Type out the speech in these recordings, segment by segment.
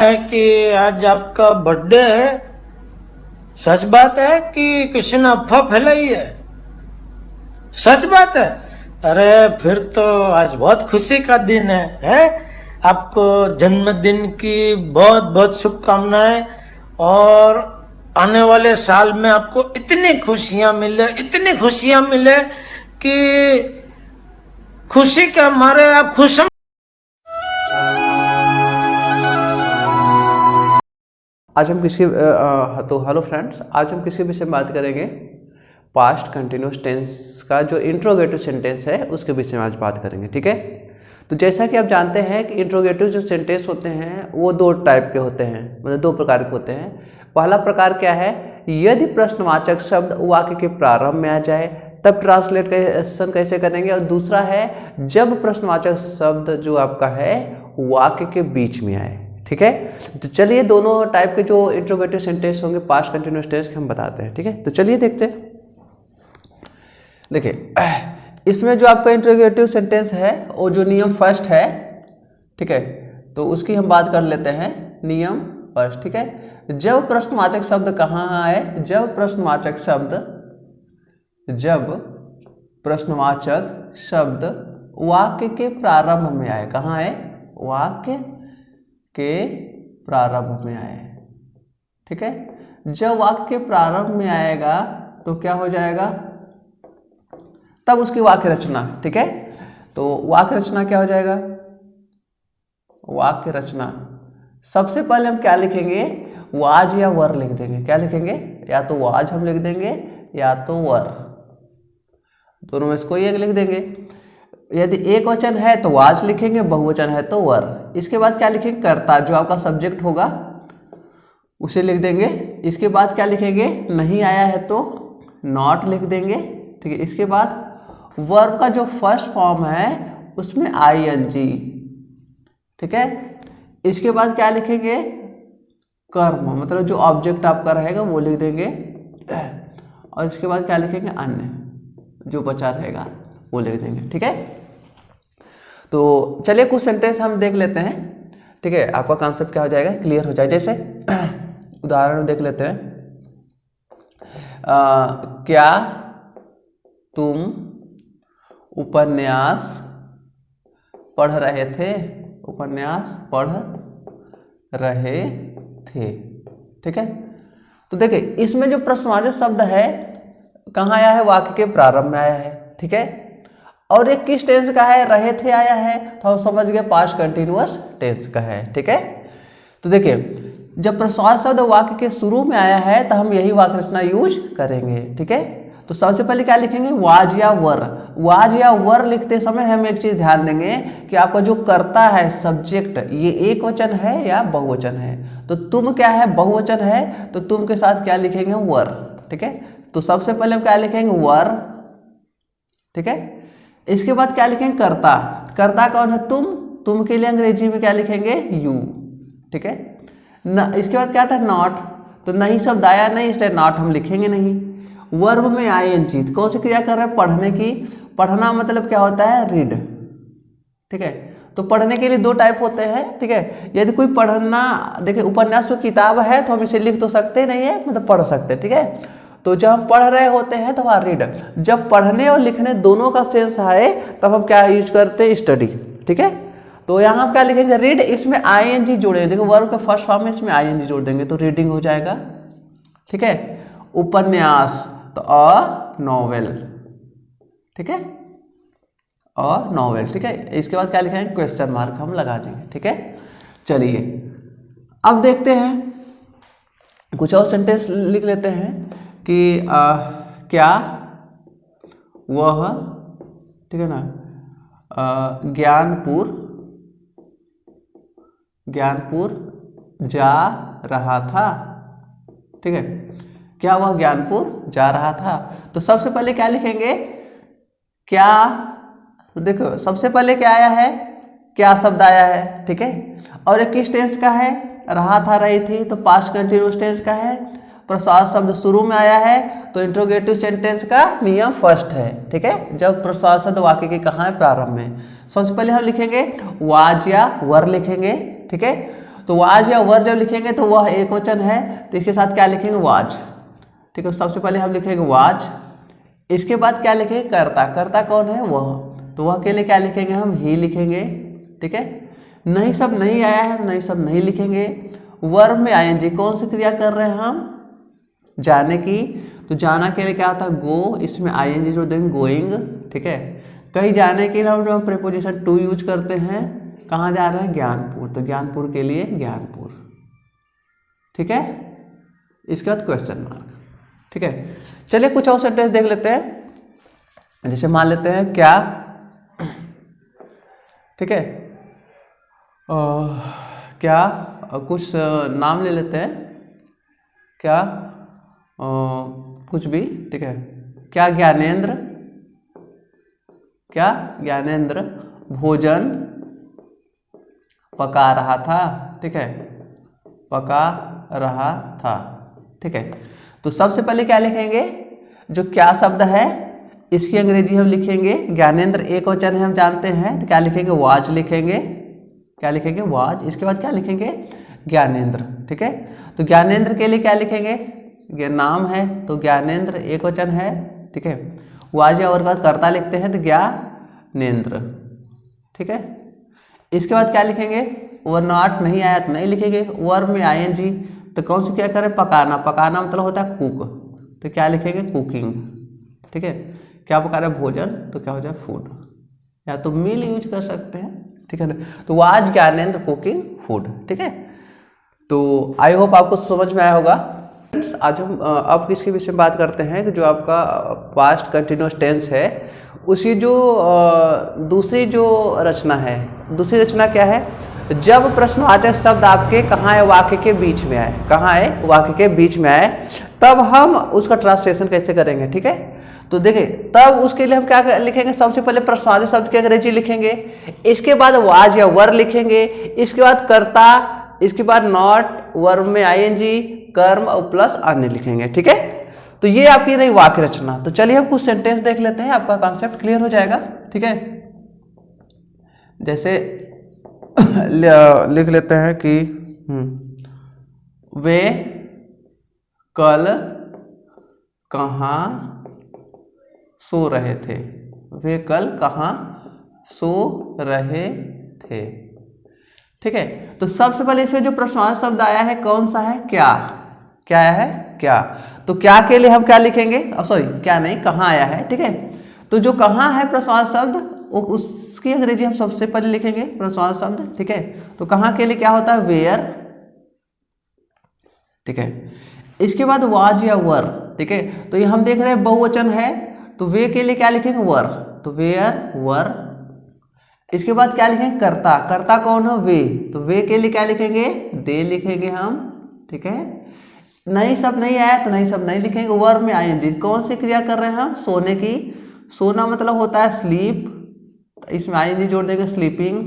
है कि आज आपका बर्थडे है। सच बात है कि किसी ने अफवाह फैलाई है? सच बात है। अरे फिर तो आज बहुत खुशी का दिन है? आपको जन्मदिन की बहुत बहुत शुभकामनाएं और आने वाले साल में आपको इतनी खुशियां मिले कि खुशी के मारे आप खुश। आज हम किसी तो हेलो फ्रेंड्स, आज हम किसी विषय में बात करेंगे पास्ट कंटिन्यूस टेंस का जो इंट्रोगेटिव सेंटेंस है उसके विषय में आज बात करेंगे। ठीक है, तो जैसा कि आप जानते हैं कि इंट्रोगेटिव जो सेंटेंस होते हैं वो दो टाइप के होते हैं, मतलब दो प्रकार के होते हैं। पहला प्रकार क्या है, यदि प्रश्नवाचक शब्द वाक्य के प्रारंभ में आ जाए तब ट्रांसलेशन कैसे करेंगे, और दूसरा है जब प्रश्नवाचक शब्द जो आपका है वाक्य के बीच में आए। ठीक है, तो चलिए दोनों टाइप के जो इंट्रोगेटिव सेंटेंस होंगे पास्ट कंटिन्यूस टेंस के हम बताते हैं। ठीक है, तो चलिए देखते हैं। देखिए, इसमें जो आपका इंट्रोगेटिव सेंटेंस है वो जो नियम फर्स्ट है, ठीक है, तो उसकी हम बात कर लेते हैं। नियम फर्स्ट, ठीक है, जब प्रश्नवाचक शब्द कहाँ आए, जब प्रश्नवाचक शब्द वाक्य के प्रारंभ में आए। कहाँ आए? वाक्य के प्रारंभ में आए। ठीक है, जब वाक्य के प्रारंभ में आएगा तो क्या हो जाएगा, तब उसकी वाक्य रचना। ठीक है, तो वाक्य रचना क्या हो जाएगा, वाक्य रचना सबसे पहले हम क्या लिखेंगे, वाज या वर लिख देंगे। क्या लिखेंगे, या तो वाज हम लिख देंगे या तो वर, दोनों में से कोई एक लिख देंगे। यदि एक वचन है तो वाज लिखेंगे, बहुवचन है तो वर। इसके बाद क्या लिखेंगे, कर्ता, जो आपका सब्जेक्ट होगा उसे लिख देंगे। इसके बाद क्या लिखेंगे, नहीं आया है तो नॉट लिख देंगे। ठीक है, इसके बाद वर्ब का जो फर्स्ट फॉर्म है उसमें आईएनजी। ठीक है, इसके बाद क्या लिखेंगे, कर्म, मतलब जो ऑब्जेक्ट आपका रहेगा वो लिख देंगे। और इसके बाद क्या लिखेंगे, अन्य, जो बचा रहेगा वो लिख देंगे। ठीक है, तो चलिए कुछ सेंटेंस हम देख लेते हैं। ठीक है, आपका कॉन्सेप्ट क्या हो जाएगा, क्लियर हो जाए। जैसे उदाहरण देख लेते हैं, क्या तुम उपन्यास पढ़ रहे थे, उपन्यास पढ़ रहे थे। ठीक है, तो देखिए इसमें जो प्रश्नवाचक शब्द है कहाँ आया है, वाक्य के प्रारंभ में आया है। ठीक है, और ये किस टेंस का है, रहे थे आया है, तो हम समझ गए पास्ट कंटिन्यूअस टेंस का है। ठीक है, तो देखिए जब प्रश्नवाचक शब्द वाक्य के शुरू में आया है तो हम यही वाक्य रचना यूज करेंगे। ठीक है, तो सबसे पहले क्या लिखेंगे, वाज या वर। वाज या वर लिखते समय हम एक चीज ध्यान देंगे कि आपका जो कर्ता है, सब्जेक्ट, ये एक वचन है या बहुवचन है। तो तुम क्या है, बहुवचन है, तो तुम के साथ क्या लिखेंगे, वर। ठीक है, तो सबसे पहले हम क्या लिखेंगे, वर। ठीक है, इसके बाद क्या लिखेंगे, कर्ता। कर्ता कौन है, तुम के लिए अंग्रेजी में क्या लिखेंगे, यू। ठीक है, न, इसके बाद क्या था, नॉट, तो नहीं शब्द आया नहीं इसलिए नॉट हम लिखेंगे नहीं। वर्ब में आईएनजी, कौन सी क्रिया कर रहे हैं, पढ़ने की। पढ़ना मतलब क्या होता है, रीड। ठीक है, तो पढ़ने के लिए दो टाइप होते हैं। ठीक है, यदि कोई पढ़ना, देखिए उपन्यास जो किताब है तो हम इसे लिख तो सकते नहीं है, मतलब पढ़ सकते। ठीक है, तो जब हम पढ़ रहे होते हैं तो वहाँ रीड, जब पढ़ने और लिखने दोनों का सेंस आए तब हम क्या यूज करते हैं, स्टडी। ठीक है, तो यहाँ हम क्या लिखेंगे, रीड, इसमें आईएनजी जोड़ेंगे। देखो वर्ब के फर्स्ट फॉर्म में इसमें आईएनजी जोड़ देंगे तो रीडिंग हो जाएगा। ठीक है, उपन्यास तो अ नॉवेल। ठीक है, अ नॉवेल। ठीक है, इसके बाद क्या लिखेंगे, क्वेश्चन मार्क हम लगा देंगे। ठीक है, चलिए अब देखते हैं कुछ और सेंटेंस लिख लेते हैं कि क्या वह, ठीक है ना, ज्ञानपुर जा रहा था। ठीक है, क्या वह ज्ञानपुर जा रहा था, तो सबसे पहले क्या लिखेंगे, क्या, तो देखो सबसे पहले क्या आया है, क्या शब्द आया है। ठीक है, और ये किस टेंस का है, रहा था, रही थी, तो पास्ट कंटिन्यूअस टेंस का है। प्रश्नवाचक शब्द शुरू में आया है तो इंट्रोगेटिव सेंटेंस का नियम फर्स्ट है। ठीक है, जब प्रश्नवाचक शब्द वाक्य के कहाँ है, प्रारंभ में। सबसे पहले हम लिखेंगे वाज या वर लिखेंगे। ठीक है, तो वाज या वर जब लिखेंगे तो वह एक वचन है, तो इसके साथ क्या लिखेंगे, वाज। ठीक है, सबसे पहले हम लिखेंगे वाज, इसके बाद क्या लिखेंगे, कर्ता। कर्ता कौन है, वह, तो वह के लिए क्या लिखेंगे हम, ही लिखेंगे। ठीक है, नहीं सब नहीं आया है तो नहीं सब नहीं लिखेंगे। वर्ब में आईएनजी, कौन सी क्रिया कर रहे हैं हम, जाने की, तो जाना के लिए क्या होता है, गो, इसमें आईएनजी जो देंगे, गोइंग। ठीक है, कहीं जाने के लिए हम जो प्रीपोजिशन टू यूज करते हैं, कहाँ जा रहे हैं, ज्ञानपुर, तो ज्ञानपुर के लिए ज्ञानपुर। ठीक है, इसके बाद क्वेश्चन मार्क। ठीक है, चलिए कुछ और सेंटेंस देख लेते हैं। जैसे मान लेते हैं क्या, ठीक है, क्या, कुछ नाम ले लेते हैं, क्या, कुछ भी। ठीक है, क्या ज्ञानेंद्र, क्या ज्ञानेंद्र भोजन पका रहा था। ठीक है, पका रहा था। ठीक है, तो सबसे पहले क्या लिखेंगे, जो क्या शब्द है इसकी अंग्रेजी हम लिखेंगे, ज्ञानेंद्र एक वचन है हम जानते हैं, तो क्या लिखेंगे, वाज लिखेंगे। क्या लिखेंगे, वाज। इसके बाद क्या लिखेंगे, ज्ञानेंद्र। ठीक है, तो ज्ञानेंद्र के लिए क्या लिखेंगे, ये नाम है तो ज्ञानेंद्र एक वचन है। ठीक है, वाज या और का कर्ता लिखते हैं तो ज्ञानेंद्र। ठीक है, इसके बाद क्या लिखेंगे, वर नॉट नहीं आया तो नहीं लिखेंगे, वर्ब में आईएनजी, तो कौन सी क्या करें, पकाना। पकाना मतलब होता है कुक, तो क्या लिखेंगे, कुकिंग। ठीक है, क्या पका रहे, भोजन, तो क्या हो जाए, फूड, या तो मील यूज कर सकते हैं। ठीक है ना, तो वाज ज्ञानेंद्र कुकिंग फूड। ठीक है, तो आई होप आपको समझ में आया होगा। आज हम अब किसके विषय में बात करते हैं कि जो आपका पास्ट कंटिन्यूअस टेंस है, उसी जो दूसरी जो रचना है, दूसरी रचना क्या है, जब प्रश्नवाचक शब्द आपके कहाँ है, वाक्य के बीच में आए, कहाँ है, वाक्य के बीच में आए, तब हम उसका ट्रांसलेशन कैसे करेंगे। ठीक है, तो देखिए तब उसके लिए हम क्या लिखेंगे, सबसे पहले प्रश्नवाचक शब्द की अंग्रेजी लिखेंगे, इसके बाद वाज या वर लिखेंगे, इसके बाद कर्ता, इसके बाद नॉट, वर्ब में आईएनजी, कर्म और प्लस अन्य लिखेंगे। ठीक है, तो ये आपकी रही वाक्य रचना। तो चलिए हम कुछ सेंटेंस देख लेते हैं, आपका कॉन्सेप्ट क्लियर हो जाएगा। ठीक है, जैसे लिख लेते हैं कि वे कल कहाँ सो रहे थे। वे कल कहाँ सो रहे थे। ठीक है, तो सबसे पहले इसमें जो प्रश्नवाचक शब्द आया है कौन सा है, क्या। क्या आया है, क्या। तो क्या के लिए हम क्या लिखेंगे, सॉरी क्या नहीं, कहाँ आया है। ठीक है, तो जो कहाँ है प्रश्नवाचक शब्द, उसकी अंग्रेजी हम सबसे पहले लिखेंगे प्रश्नवाचक शब्द। ठीक है, तो कहाँ के लिए क्या होता है, वेयर। ठीक है, इसके बाद वाज या वर। ठीक है, तो ये हम देख रहे हैं बहुवचन है, तो वे के लिए क्या लिखेंगे, वर, तो वेयर वर। इसके बाद क्या लिखेंगे, कर्ता। कर्ता कौन है, वे, तो वे के लिए क्या लिखेंगे, दे लिखेंगे हम। ठीक है, नहीं सब नहीं आया तो नहीं सब नहीं लिखेंगे, वर्ब में आईएनजी, कौन सी क्रिया कर रहे हैं हम, सोने की। सोना मतलब होता है स्लीप, इसमें आईएनजी जोड़ देंगे, स्लीपिंग।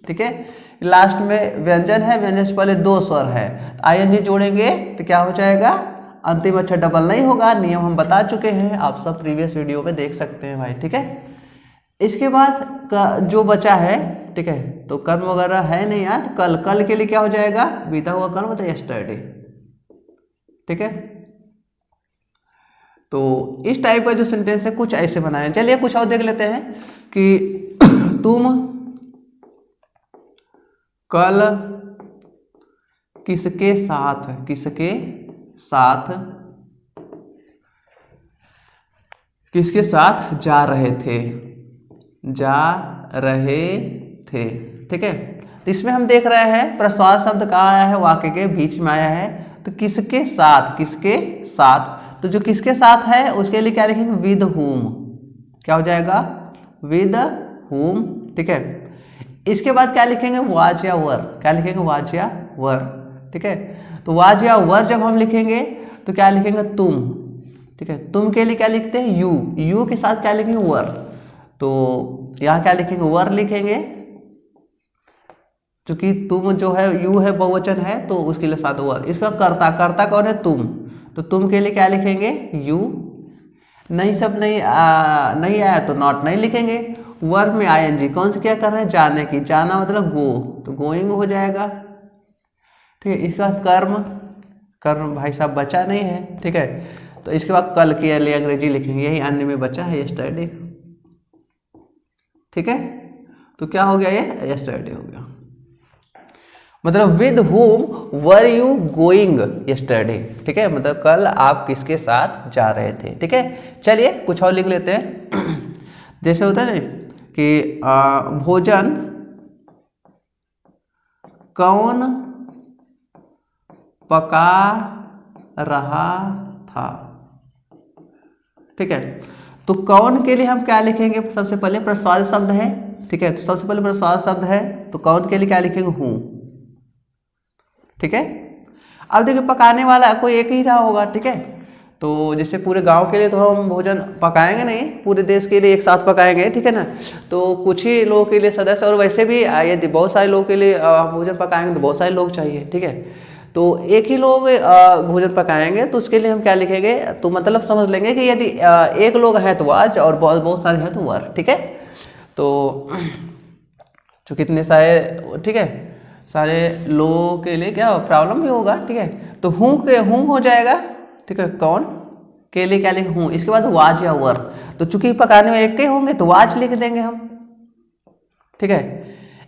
ठीक है, लास्ट में व्यंजन है, व्यंजन से पहले दो स्वर है, आईएनजी जोड़ेंगे तो क्या हो जाएगा, अंतिम अक्षर डबल नहीं होगा। नियम हम बता चुके हैं, आप सब प्रीवियस वीडियो में देख सकते हैं भाई। ठीक है, इसके बाद जो बचा है, ठीक है, तो कर्म वगैरह है नहीं यार, कल, कल के लिए क्या हो जाएगा, बीता हुआ कर्म, तो यस्टरडे। ठीक है, तो इस टाइप का जो सेंटेंस है कुछ ऐसे बनाए। चलिए कुछ और देख लेते हैं कि तुम कल किसके साथ, किसके साथ, किसके साथ जा रहे थे, जा रहे थे। ठीक है, तो इसमें हम देख रहे हैं प्रश्नवाचक शब्द कहाँ आया है, वाक्य के बीच में आया है, तो किसके साथ, किसके साथ, तो जो किसके साथ है उसके लिए क्या लिखेंगे, विद हुम। क्या हो जाएगा, विद हुम। ठीक है, इसके बाद क्या लिखेंगे, वाज या वर। क्या लिखेंगे, वाज या वर। ठीक है, तो वाज या वर जब हम लिखेंगे तो क्या लिखेंगे, तुम। ठीक है, तुम के लिए क्या लिखते हैं, यू। यू के साथ क्या लिखेंगे, वर, तो यहाँ क्या लिखेंगे, वर लिखेंगे, क्योंकि तुम जो है यू है, बहुवचन है, तो उसके लिए साथ वर। इसका कर्ता, कर्ता कौन है, तुम, तो तुम के लिए क्या लिखेंगे, यू। नहीं सब नहीं नहीं आया तो नॉट नहीं लिखेंगे। वर्ब में आईएनजी, कौन से क्या कर रहे हैं, जाने की, जाना मतलब गो, तो गोइंग हो जाएगा। ठीक है। इसके बाद कर्म, कर्म भाई साहब बचा नहीं है, ठीक है। तो इसके बाद कल के लिए अंग्रेजी लिखेंगे, यही अन्य में बचा है यस्टरडे, ठीक है। तो क्या हो गया, ये यस्टरडे हो गया। मतलब with home were you going yesterday, ठीक है। मतलब कल आप किसके साथ जा रहे थे, ठीक है। चलिए कुछ और लिख लेते हैं। जैसे होता है ना कि भोजन कौन पका रहा था, ठीक है। तो कौन के लिए हम क्या लिखेंगे, सबसे पहले प्रश्नवाची शब्द है, ठीक है। तो सबसे पहले प्रश्नवाची शब्द है, तो कौन के लिए क्या लिखेंगे, हूं, ठीक है। अब देखिए पकाने वाला कोई एक ही रहा होगा, ठीक है। तो जैसे पूरे गांव के लिए तो हम भोजन पकाएंगे नहीं, पूरे देश के लिए एक साथ पकाएंगे, ठीक है ना। तो कुछ ही लोगों के लिए सदस्य, और वैसे भी यदि बहुत सारे लोगों के लिए भोजन पकाएंगे तो बहुत सारे लोग चाहिए, ठीक है। तो एक ही लोग भोजन पकाएंगे तो उसके लिए हम क्या लिखेंगे, तो मतलब समझ लेंगे कि यदि एक लोग हैं तो आज और बहुत सारे हैं तो वर, ठीक है। तो जो कितने सारे, ठीक है, सारे लोगों के लिए क्या प्रॉब्लम भी होगा, ठीक है। तो हूँ हो जाएगा, ठीक है। कौन के लिए क्या लिखे, हूँ। इसके बाद वाज या वर, तो चूंकि पकाने में एक के होंगे तो वाज लिख देंगे हम, ठीक है।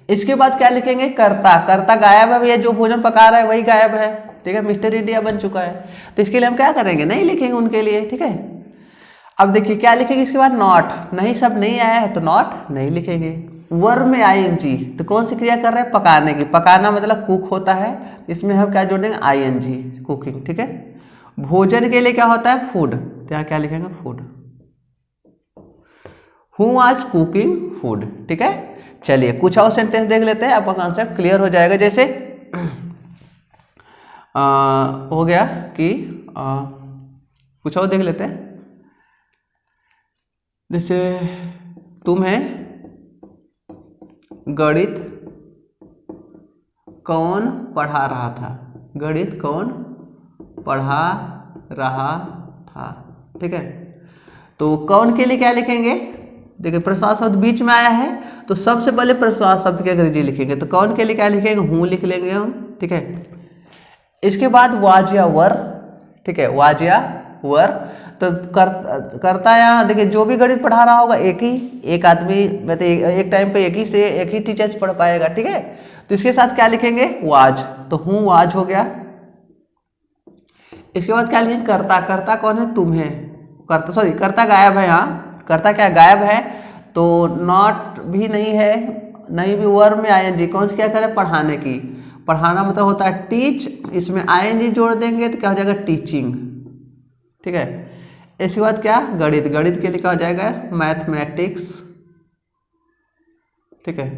इसके बाद क्या लिखेंगे, कर्ता, कर्ता गायब है भैया, जो भोजन पका रहा है वही गायब है, ठीक है। मिस्टर इंडिया बन चुका है, तो इसके लिए हम क्या करेंगे, नहीं लिखेंगे उनके लिए, ठीक है। अब देखिए क्या लिखेंगे इसके बाद, नॉट, नहीं सब नहीं आया है तो नॉट नहीं लिखेंगे। वर में आईएनजी, तो कौन सी क्रिया कर रहे हैं, पकाने की, पकाना मतलब कुक होता है, इसमें हम क्या जोड़ देंगे, आईएनजी, कुकिंग, ठीक है। भोजन के लिए क्या होता है, फूड, तो यहाँ क्या लिखेंगे, फूड, हूँ आज कुकिंग फूड, ठीक है। चलिए कुछ और सेंटेंस देख लेते हैं, आपका कॉन्सेप्ट क्लियर हो जाएगा। जैसे हो गया कि कुछ और देख लेते हैं, जैसे तुम्हें गणित कौन पढ़ा रहा था, गणित कौन पढ़ा रहा था, ठीक है। तो कौन के लिए क्या लिखेंगे, देखिए प्रश्नवाची शब्द बीच में आया है, तो सबसे पहले प्रश्नवाची शब्द की अंग्रेजी लिखेंगे, तो कौन के लिए क्या लिखेंगे, हूँ लिख लेंगे हम, ठीक है। इसके बाद वाज या वर, ठीक है, वाज या वर, तो करता यहाँ देखिए जो भी गणित पढ़ा रहा होगा एक आदमी, मतलब एक टाइम पे एक ही टीचर पढ़ पाएगा, ठीक है। तो इसके साथ क्या लिखेंगे, वाज, तो हूँ वाज हो गया। इसके बाद क्या लिखेंगे, कर्ता, कर्ता कौन है, तुम्हें, कर्ता सॉरी कर्ता गायब है, यहाँ कर्ता क्या गायब है, तो नॉट भी नहीं है, नहीं भी वर में आईएनजी, कौन सी क्या करे, पढ़ाने की, पढ़ाना मतलब होता है टीच, इसमें आईएनजी जोड़ देंगे तो क्या हो जाएगा, टीचिंग, ठीक है। इसके बाद क्या, गणित, गणित के लिए क्या हो जाएगा, मैथमेटिक्स, ठीक है।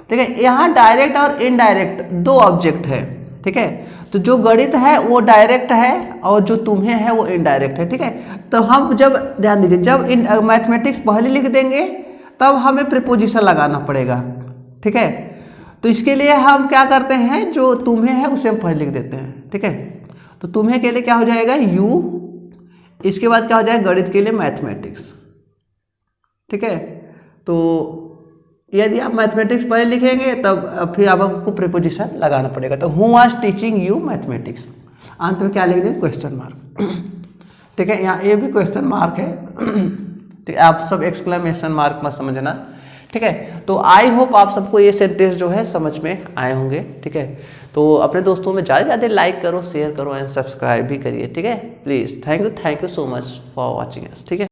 ठीक है, यहाँ डायरेक्ट और इनडायरेक्ट दो ऑब्जेक्ट है, ठीक है। तो जो गणित है वो डायरेक्ट है और जो तुम्हें है वो इनडायरेक्ट है, ठीक है। तो हम जब ध्यान दीजिए, जब मैथमेटिक्स पहले लिख देंगे तब हमें प्रीपोजिशन लगाना पड़ेगा, ठीक है। तो इसके लिए हम क्या करते हैं, जो तुम्हें है उसे हम पहले लिख देते हैं, ठीक है। तो तुम्हें के लिए क्या हो जाएगा, यू, इसके बाद क्या हो जाएगा, गणित के लिए मैथमेटिक्स, ठीक है। तो यदि आप मैथमेटिक्स पहले लिखेंगे तब फिर आपको प्रीपोजिशन लगाना पड़ेगा। तो who was teaching you mathematics, अंत में क्या लिख दें, क्वेश्चन मार्क, ठीक है। यहाँ ये भी क्वेश्चन मार्क है, ठीक है, आप सब एक्सक्लेमेशन मार्क मत समझना, ठीक है। तो आई होप आप सबको ये सेंटेंस जो है समझ में आए होंगे, ठीक है। तो अपने दोस्तों में ज़्यादा से ज़्यादा लाइक करो, शेयर करो एंड सब्सक्राइब भी करिए, ठीक है। Please, thank you so much for watching us, ठीक है।